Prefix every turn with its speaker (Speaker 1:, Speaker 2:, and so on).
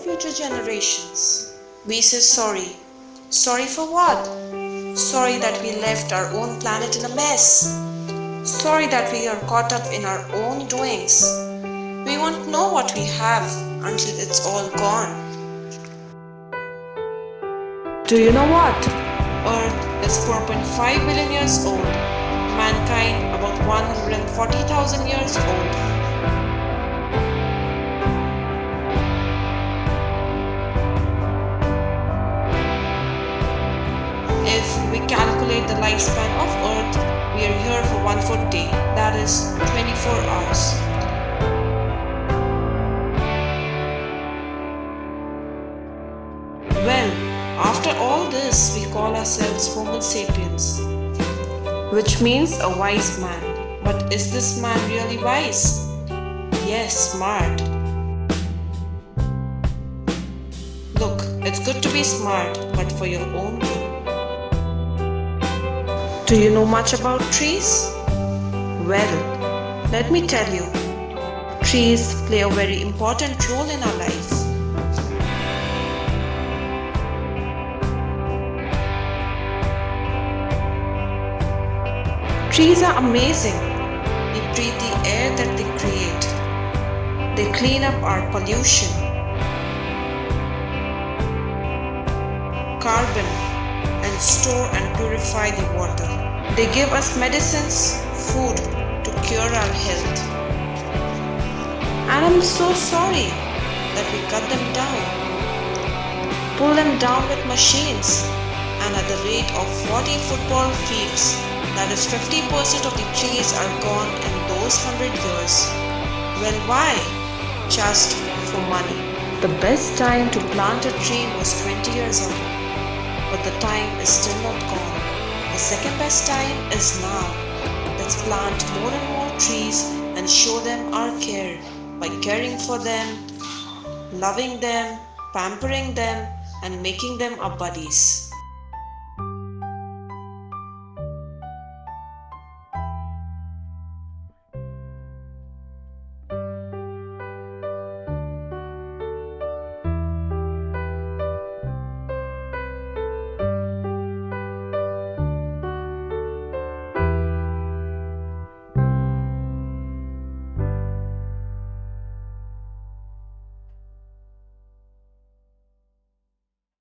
Speaker 1: future generations. We say sorry. Sorry for what? Sorry that we left our own planet in a mess. Sorry that we are caught up in our own doings. We won't know what we have until it's all gone. Do you know what? Earth is 4.5 billion years old. Mankind about 140,000 years old. If we calculate the lifespan of Earth, we are here for 1 day, that is 24 hours. Well, after all this, we call ourselves Homo sapiens, which means a wise man. But is this man really wise? Yes, smart. Look, it's good to be smart, but for your own good. Do you know much about trees? Well, let me tell you. Trees play a very important role in our life. Trees are amazing. We breathe the air that they create. They clean up our pollution, carbon, and store and purify the water. They give us medicines, food to cure our health. And I'm so sorry that we cut them down, pull them down with machines, and at the rate of 40 football fields, that is 50% of the trees are gone in those 100 years. Well, why? Just for money. The best time to plant a tree was 20 years ago, but the time is still not gone. The second best time is now. Let's plant more and more trees and show them our care by caring for them, loving them, pampering them, and making them our buddies.